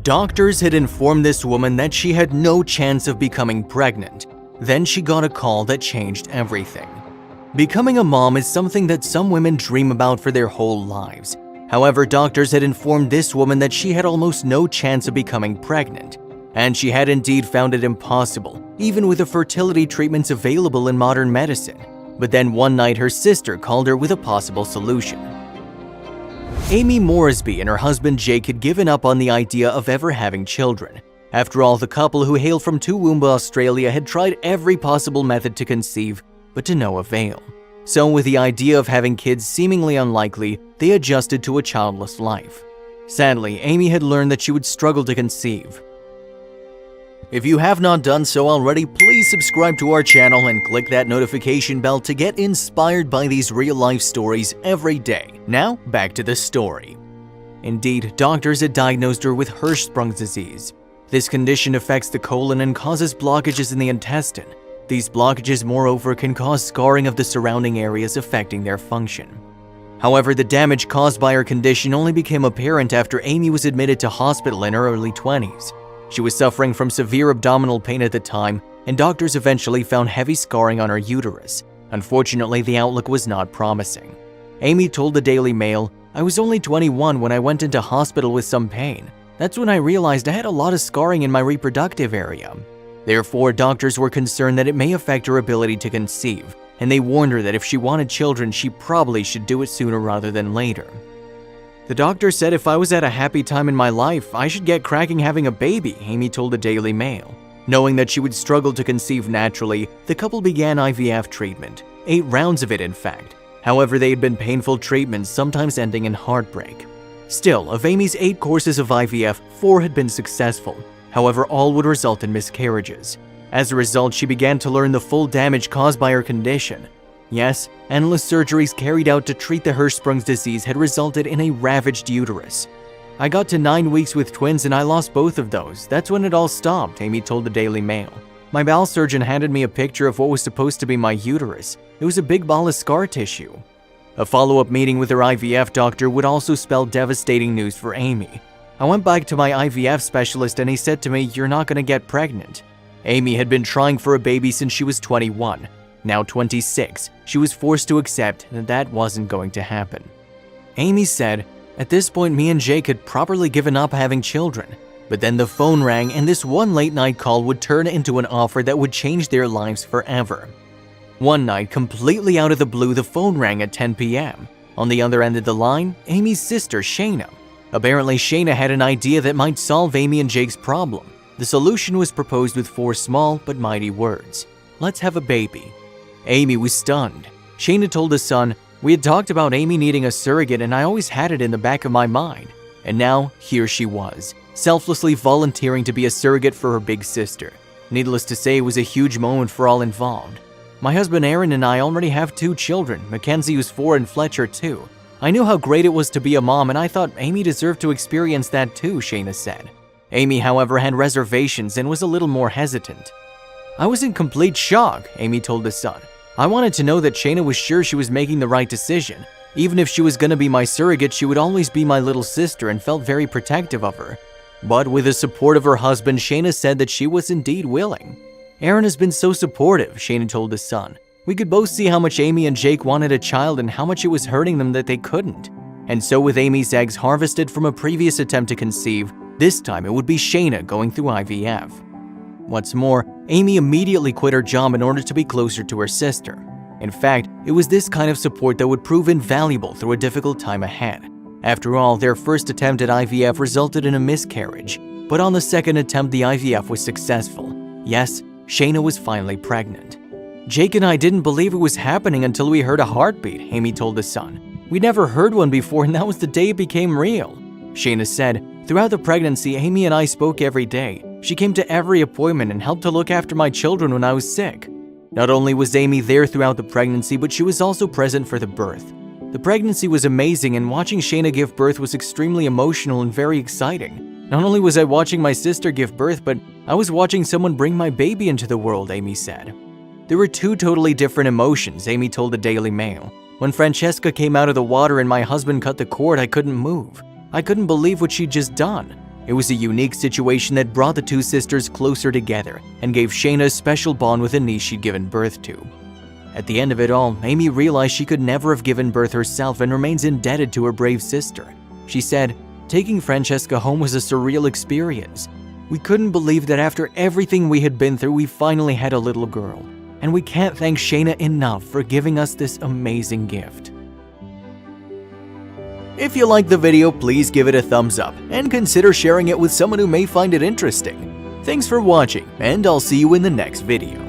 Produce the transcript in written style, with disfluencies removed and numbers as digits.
Doctors had informed this woman that she had no chance of becoming pregnant. Then she got a call that changed everything. Becoming a mom is something that some women dream about for their whole lives. However, doctors had informed this woman that she had almost no chance of becoming pregnant, and she had indeed found it impossible, even with the fertility treatments available in modern medicine. But then one night her sister called her with a possible solution. Amy Moresby and her husband Jake had given up on the idea of ever having children. After all, the couple, who hail from Toowoomba, Australia, had tried every possible method to conceive, but to no avail. So with the idea of having kids seemingly unlikely, they adjusted to a childless life. Sadly, Amy had learned that she would struggle to conceive. If you have not done so already, please subscribe to our channel and click that notification bell to get inspired by these real-life stories every day. Now, back to the story. Indeed, doctors had diagnosed her with Hirschsprung's disease. This condition affects the colon and causes blockages in the intestine. These blockages, moreover, can cause scarring of the surrounding areas, affecting their function. However, the damage caused by her condition only became apparent after Amy was admitted to hospital in her early 20s. She was suffering from severe abdominal pain at the time, and doctors eventually found heavy scarring on her uterus. Unfortunately, the outlook was not promising. Amy told the Daily Mail, "I was only 21 when I went into hospital with some pain. That's when I realized I had a lot of scarring in my reproductive area." Therefore, doctors were concerned that it may affect her ability to conceive, and they warned her that if she wanted children, she probably should do it sooner rather than later. "The doctor said if I was at a happy time in my life, I should get cracking having a baby," Amy told the Daily Mail. Knowing that she would struggle to conceive naturally, the couple began IVF treatment, 8 rounds of it in fact. However, they had been painful treatments, sometimes ending in heartbreak. Still, of Amy's 8 courses of IVF, 4 had been successful. However, all would result in miscarriages. As a result, she began to learn the full damage caused by her condition. Yes, endless surgeries carried out to treat the Hirschsprung's disease had resulted in a ravaged uterus. "I got to 9 weeks with twins and I lost both of those. That's when it all stopped," Amy told the Daily Mail. "My bowel surgeon handed me a picture of what was supposed to be my uterus. It was a big ball of scar tissue." A follow-up meeting with her IVF doctor would also spell devastating news for Amy. "I went back to my IVF specialist and he said to me, 'You're not going to get pregnant.'" Amy had been trying for a baby since she was 21. Now 26, she was forced to accept that that wasn't going to happen. Amy said, "At this point, me and Jake had properly given up having children. But then the phone rang and this one late-night call would turn into an offer that would change their lives forever." One night, completely out of the blue, the phone rang at 10 p.m. On the other end of the line, Amy's sister, Shayna. Apparently, Shayna had an idea that might solve Amy and Jake's problem. The solution was proposed with 4 small but mighty words: "Let's have a baby." Amy was stunned. Shayna told the Sun, "We had talked about Amy needing a surrogate and I always had it in the back of my mind." And now, here she was, selflessly volunteering to be a surrogate for her big sister. Needless to say, it was a huge moment for all involved. "My husband Aaron and I already have 2 children, Mackenzie who's 4 and Fletcher 2. I knew how great it was to be a mom and I thought Amy deserved to experience that too," Shayna said. Amy, however, had reservations and was a little more hesitant. "I was in complete shock," Amy told the Sun. "I wanted to know that Shayna was sure she was making the right decision. Even if she was going to be my surrogate, she would always be my little sister and felt very protective of her." But with the support of her husband, Shayna said that she was indeed willing. "Aaron has been so supportive," Shayna told the Sun. "We could both see how much Amy and Jake wanted a child and how much it was hurting them that they couldn't." And so with Amy's eggs harvested from a previous attempt to conceive, this time it would be Shayna going through IVF. What's more, Amy immediately quit her job in order to be closer to her sister. In fact, it was this kind of support that would prove invaluable through a difficult time ahead. After all, their first attempt at IVF resulted in a miscarriage, but on the second attempt the IVF was successful. Yes, Shayna was finally pregnant. "Jake and I didn't believe it was happening until we heard a heartbeat," Amy told the Sun. "We never heard one before and that was the day it became real." Shayna said, "Throughout the pregnancy, Amy and I spoke every day. She came to every appointment and helped to look after my children when I was sick." Not only was Amy there throughout the pregnancy, but she was also present for the birth. The pregnancy was amazing and watching Shayna give birth was extremely emotional and very exciting. "Not only was I watching my sister give birth, but I was watching someone bring my baby into the world," Amy said. There were 2 totally different emotions, Amy told the Daily Mail. "When Francesca came out of the water and my husband cut the cord, I couldn't move. I couldn't believe what she'd just done. It was a unique situation that brought the two sisters closer together and gave Shayna a special bond with a niece she'd given birth to. At the end of it all, Amy realized she could never have given birth herself and remains indebted to her brave sister. She said, "Taking Francesca home was a surreal experience. We couldn't believe that after everything we had been through, we finally had a little girl. And we can't thank Shayna enough for giving us this amazing gift." If you liked the video, please give it a thumbs up and consider sharing it with someone who may find it interesting. Thanks for watching, and I'll see you in the next video.